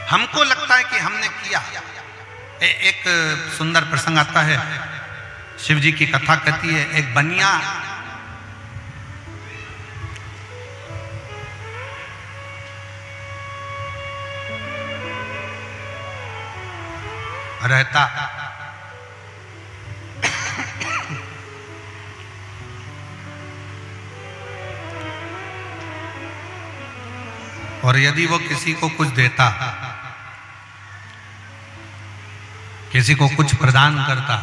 हमको लगता है कि हमने किया। एक सुंदर प्रसंग आता है, शिव जी की कथा कहती है, एक बनिया रहता और यदि वो किसी को कुछ देता, किसी को कुछ प्रदान करता,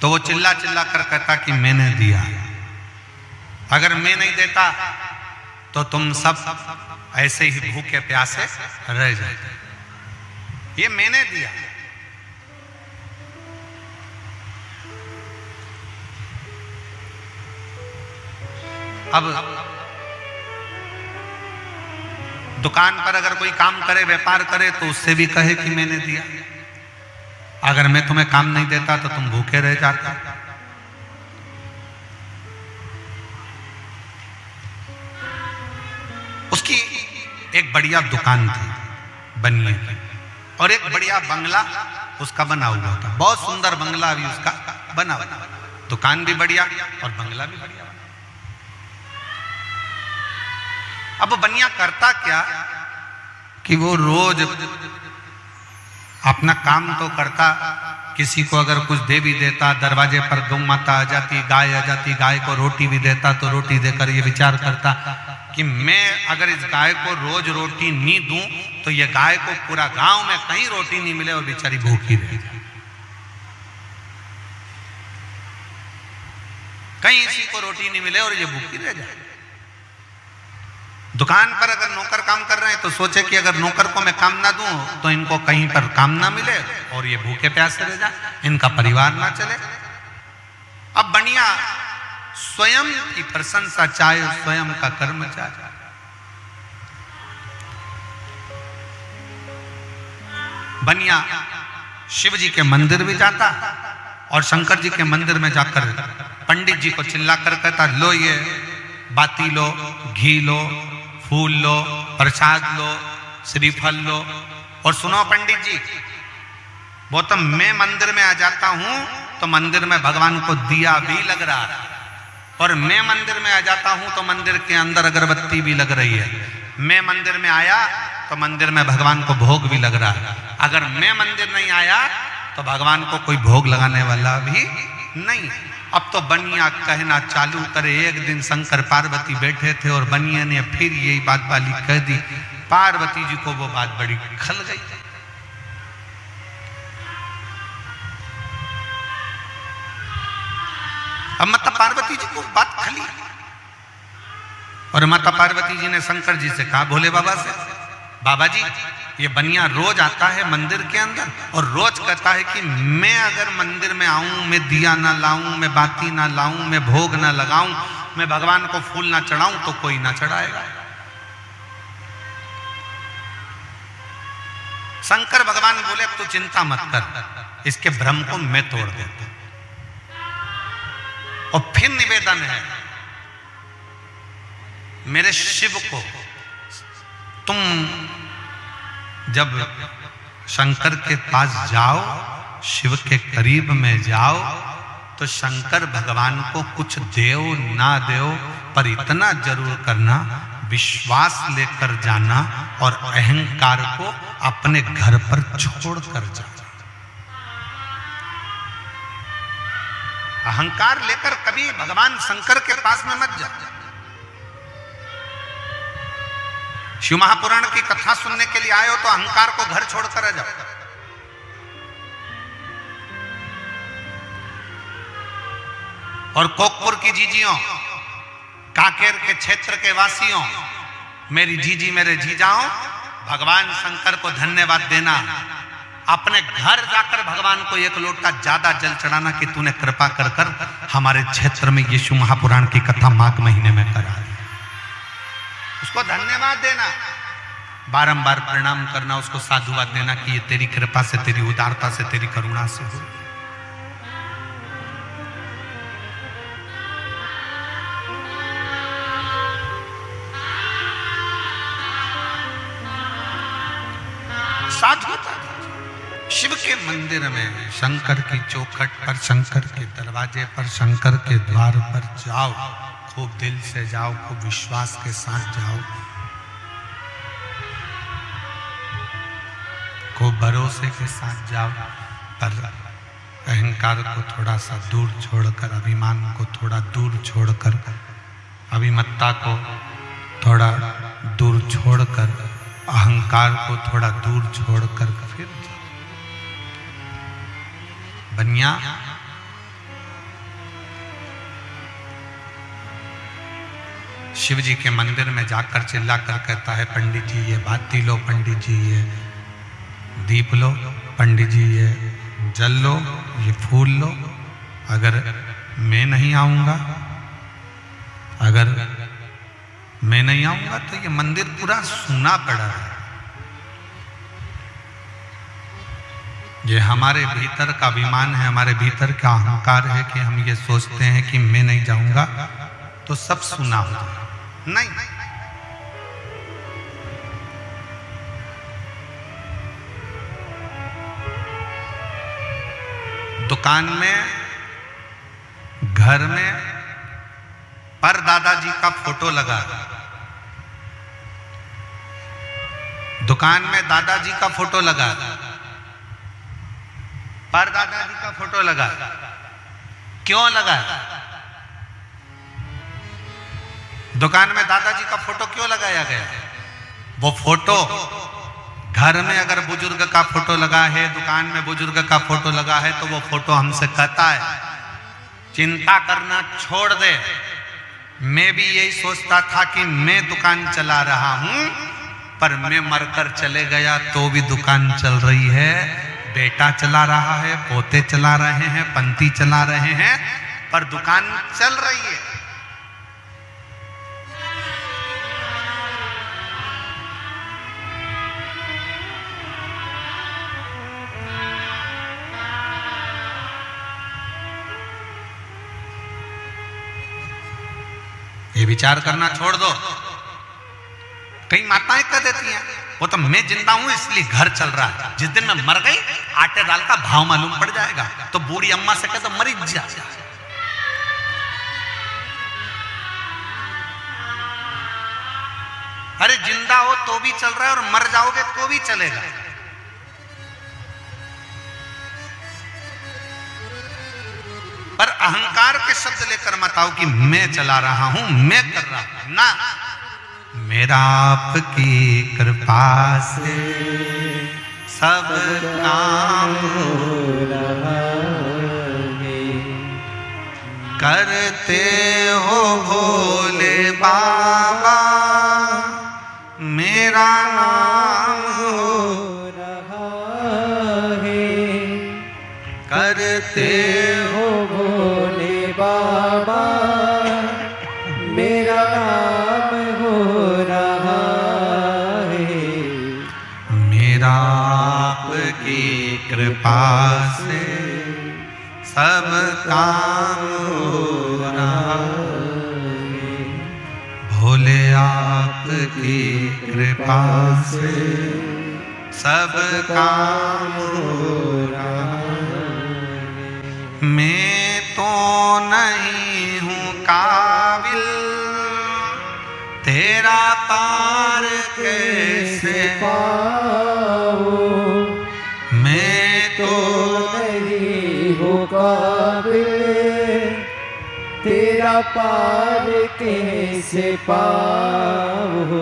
तो वो चिल्ला चिल्ला कर कहता कि मैंने दिया। अगर मैं नहीं देता तो तुम सब ऐसे ही भूखे प्यासे रह जाते। ये मैंने दिया। अब दुकान पर अगर कोई काम करे, व्यापार करे, तो उससे भी कहे कि मैंने दिया। अगर मैं तुम्हें काम नहीं देता तो तुम भूखे रह जाते। उसकी एक बढ़िया दुकान थी बनिए की, और एक बढ़िया बंगला उसका बना हुआ था। बहुत सुंदर बंगला भी उसका बना हुआ, दुकान भी बढ़िया और बंगला भी बढ़िया। अब बनिया करता क्या कि वो रोज अपना काम तो करता, किसी को अगर कुछ दे भी देता, दरवाजे पर गौ माता आ जाती, गाय आ जाती, गाय को रोटी भी देता, तो रोटी देकर ये विचार करता कि मैं अगर इस गाय को रोज रोटी नहीं दूं तो ये गाय को पूरा गांव में कहीं रोटी नहीं मिले और बेचारी भूखी रह जाए। कहीं इसी को रोटी नहीं मिले और ये भूखी रह जाए। दुकान पर अगर नौकर काम कर रहे हैं तो सोचे कि अगर नौकर को मैं काम ना दूं तो इनको कहीं पर काम ना मिले और ये भूखे प्यासे रह जाए, इनका परिवार ना चले। अब बनिया स्वयं की प्रशंसा चाहे, स्वयं का कर्म चाहे। बनिया शिव जी के मंदिर भी जाता और शंकर जी के मंदिर में जाकर पंडित जी को चिल्लाकर कहता, लो ये बाती लो, घी लो, फूल लो, प्रसाद लो, श्रीफल लो, और सुनो पंडित जी, वो तो मैं मंदिर में आ जाता हूं तो मंदिर में भगवान को दिया भी लग रहा है, और मैं मंदिर में आ जाता हूं तो मंदिर के अंदर अगरबत्ती भी लग रही है। मैं मंदिर में आया तो मंदिर में भगवान को भोग भी लग रहा है। अगर मैं मंदिर नहीं आया तो भगवान को कोई भोग लगाने वाला भी नहीं। अब तो बनिया कहना चालू करे। एक दिन शंकर पार्वती बैठे थे और बनिया ने फिर यही बात वाली कह दी। पार्वती जी को वो बात बड़ी खल गई। अब माता पार्वती जी को बात खली और माता पार्वती जी ने शंकर जी से कहा, भोले बाबा से, बाबा जी ये बनिया रोज आता है मंदिर के अंदर और रोज कहता है कि मैं अगर मंदिर में आऊं, मैं दिया ना लाऊं, मैं बाती ना लाऊं, मैं भोग ना लगाऊं, मैं भगवान को फूल ना चढ़ाऊं तो कोई ना चढ़ाएगा। शंकर भगवान बोले, तू चिंता मत कर, इसके भ्रम को मैं तोड़ देता। और फिर निवेदन है, मेरे शिव को तुम जब शंकर के पास जाओ, शिव के करीब में जाओ, तो शंकर भगवान को कुछ देओ ना देओ, पर इतना जरूर करना, विश्वास लेकर जाना और अहंकार को अपने घर पर छोड़ कर जाना। अहंकार लेकर कभी भगवान शंकर के पास में मत जाओ। शिव महापुराण की कथा सुनने के लिए आए हो तो अहंकार को घर छोड़कर आ जाओ। और कोकपुर की जीजियों, काकेर के क्षेत्र के वासियों, मेरी जीजी मेरे जीजाओं, भगवान शंकर को धन्यवाद देना। अपने घर जाकर भगवान को एक लोटा ज्यादा जल चढ़ाना कि तूने कृपा कर कर हमारे क्षेत्र में ये शिव महापुराण की कथा माघ महीने में करा दी। उसको धन्यवाद देना, बारंबार प्रणाम करना, उसको साधुवाद देना कि ये तेरी कृपा से, तेरी उदारता से, तेरी करुणा से हो। साधु था। शिव के मंदिर में शंकर की चौखट पर, शंकर के दरवाजे पर, शंकर के द्वार पर जाओ, खूब दिल से जाओ, खूब विश्वास के साथ जाओ, खूब भरोसे के साथ जाओ, पर अहंकार को थोड़ा सा दूर छोड़कर, अभिमान को थोड़ा दूर छोड़कर, अभिमत्ता को थोड़ा दूर छोड़कर, अहंकार को थोड़ा दूर छोड़कर फिर बनिया शिव जी के मंदिर में जाकर चिल्ला कर कहता है, पंडित जी ये बाती लो, पंडित जी ये दीप लो, पंडित जी ये जल लो, ये फूल लो। अगर मैं नहीं आऊंगा, अगर मैं नहीं आऊंगा तो ये मंदिर पूरा सूना पड़ा है। ये हमारे भीतर का अभिमान है, हमारे भीतर का अहंकार है कि हम ये सोचते हैं कि मैं नहीं जाऊंगा तो सब सूना हो जाएगा। नहीं, दुकान में, घर में पर दादाजी का फोटो लगा, दुकान में दादाजी का फोटो लगा, पर दादाजी का फोटो लगा। क्यों लगा? दुकान में दादाजी का फोटो क्यों लगाया गया? वो फोटो घर में अगर बुजुर्ग का फोटो लगा है, दुकान में बुजुर्ग का फोटो लगा है, तो वो फोटो हमसे कहता है चिंता करना छोड़ दे। मैं भी यही सोचता था कि मैं दुकान चला रहा हूं, पर मैं मरकर चले गया तो भी दुकान चल रही है। बेटा चला रहा है, पोते चला रहे हैं, पंती चला रहे हैं, पर दुकान चल रही है। ये विचार करना छोड़ दो। कई माताएं कह देती हैं वो तो मैं जिंदा हूं इसलिए घर चल रहा है, जिस दिन मैं मर गई आटे दाल का भाव मालूम पड़ जाएगा तो बूढ़ी अम्मा से कह तो मरी जा। अरे जिंदा हो तो भी चल रहा है और मर जाओगे तो भी चलेगा। पर अहंकार के शब्द लेकर मत आओ कि मैं चला रहा हूं, मैं कर रहा हूं ना। मेरा आपकी कृपा से सब काम हो रहा है, करते हो भोले बाबा मेरा नाम हो रहा है, करते हो भोले बाबा मेरा नाम हो रहा है। मेरा आपकी कृपा से सब काम हो रहा है, भोले आपकी कृपा से सब काम हो रहा है। मैं तो नहीं हूँ काबिल तेरा पार कैसे पाऊं, मैं तो नहीं हूँ काबिल तेरा पार कैसे पाऊं।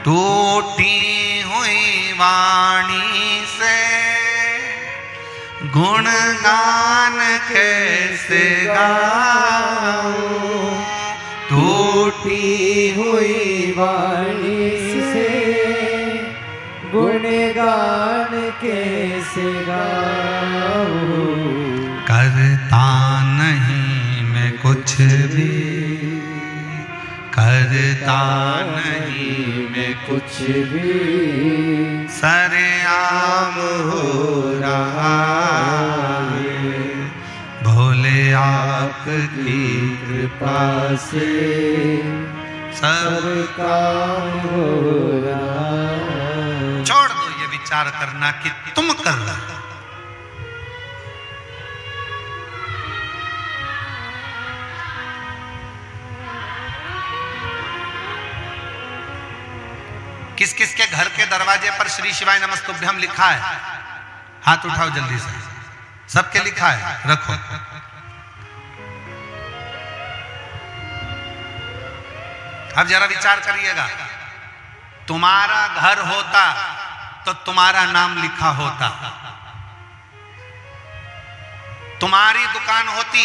टूटी हुई वाणी से गुणगान कैसे गाऊं, टूटी हुई वाणी से गुणगान कैसे गाऊं। करता नहीं मैं कुछ भी, करता नहीं मैं कुछ भी, सरेआम हो रहा है, भोले आपकी कृपा से सब काम हो रहा है। छोड़ दो ये विचार। विचार करना कि तुम कर रहे हो। किस किस के घर के दरवाजे पर श्री शिवाय नमस्तुभ्यम लिखा है? हाथ उठाओ जल्दी से। सबके लिखा है, रखो। अब जरा विचार करिएगा, तुम्हारा घर होता तो तुम्हारा नाम लिखा होता, तुम्हारी दुकान होती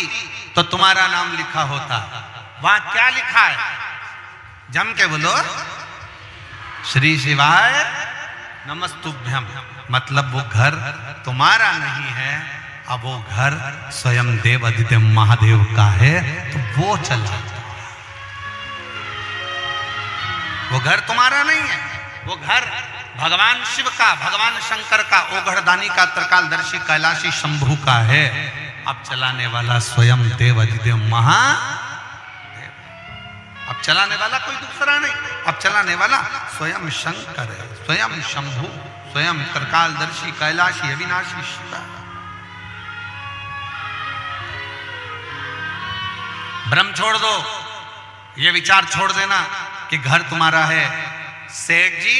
तो तुम्हारा नाम लिखा होता। वहां क्या लिखा है? जम के बोलो, श्री शिवाय नमस्तुभ्यम। मतलब वो घर तुम्हारा नहीं है, अब वो घर स्वयं देव आदित्य महादेव का है, तो वो चला। वो घर तुम्हारा नहीं है, वो घर भगवान शिव का, भगवान शंकर का, ओघड़दानी का, त्रिकालदर्शी कैलाशी शंभू का है। अब चलाने वाला स्वयं देव आदित्य महादेव। अब चलाने वाला कोई दूसरा नहीं, अब चलाने वाला स्वयं शंकर है, स्वयं शंभू, स्वयं त्रिकालदर्शी कैलाशी अविनाशी शिव। भ्रम छोड़ दो, ये विचार छोड़ देना कि घर तुम्हारा है। सेठ जी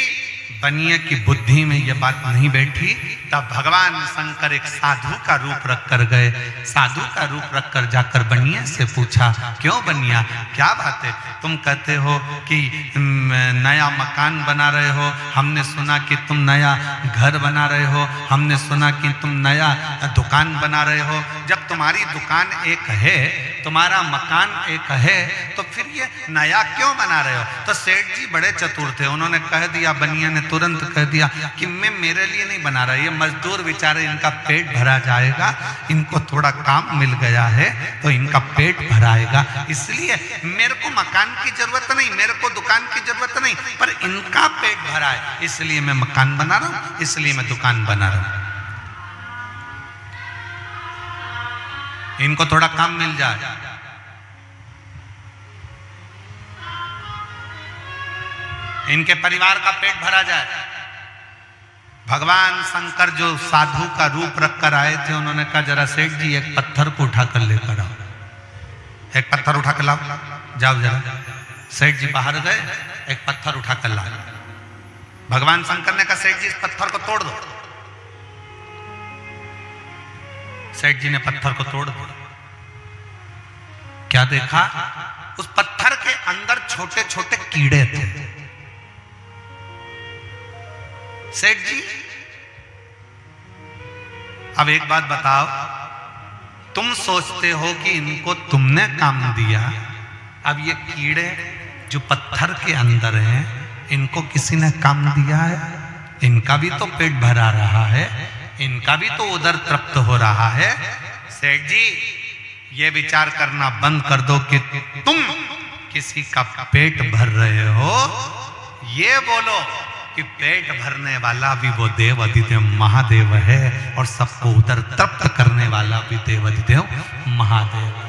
बनिए की बुद्धि में यह बात नहीं बैठी, तब भगवान शंकर एक साधु का रूप रखकर गए। साधु का रूप रखकर जाकर बनिया से पूछा, क्यों बनिया, क्या बात है? तुम कहते हो कि नया मकान बना रहे हो, हमने सुना कि तुम नया घर बना रहे हो, हमने सुना कि तुम नया दुकान बना रहे हो। जब तुम्हारी दुकान एक है, तुम्हारा मकान एक है, तो फिर ये नया क्यों बना रहे हो? तो सेठ जी बड़े चतुर थे, उन्होंने कह दिया, बनिया ने तुरंत कह दिया कि मैं मेरे लिए नहीं बना रहा, ये मजदूर बेचारे, इनका पेट भरा जाएगा, इनको थोड़ा काम मिल गया है तो इनका पेट भराएगा, इसलिए मेरे को मकान की जरूरत नहीं, मेरे को दुकान की जरूरत नहीं, पर इनका पेट भरा है, इसलिए मैं मकान बना रहा हूं, इसलिए मैं दुकान बना रहा हूं, इनको थोड़ा काम मिल जाए। इनके परिवार का पेट भरा जाए। भगवान शंकर जो साधु का रूप रखकर आए थे, उन्होंने कहा, जरा सेठ जी एक पत्थर को उठाकर लेकर आओ, एक पत्थर उठा कर लाओ, जाओ जरा। सेठ जी बाहर गए, एक पत्थर उठाकर लाओ। भगवान शंकर ने कहा, सेठ जी इस पत्थर को तोड़ दो। सेठ जी ने पत्थर को तोड़ दिया। क्या देखा? उस पत्थर के अंदर छोटे छोटे कीड़े थे। सेठ जी, अब एक बात बताओ, तुम सोचते हो कि इनको तुमने काम दिया, अब ये कीड़े जो पत्थर के अंदर हैं, इनको किसी ने काम दिया है? इनका भी तो पेट भरा रहा है, इनका भी तो उधर तृप्त हो रहा है। सेठ जी, ये विचार करना बंद कर दो कि तुम किसी का पेट भर रहे हो, ये बोलो कि पेट भरने वाला भी वो देव आदित्य महादेव है, और सबको उधर तृप्त करने वाला भी देव आदित्य महादेव है।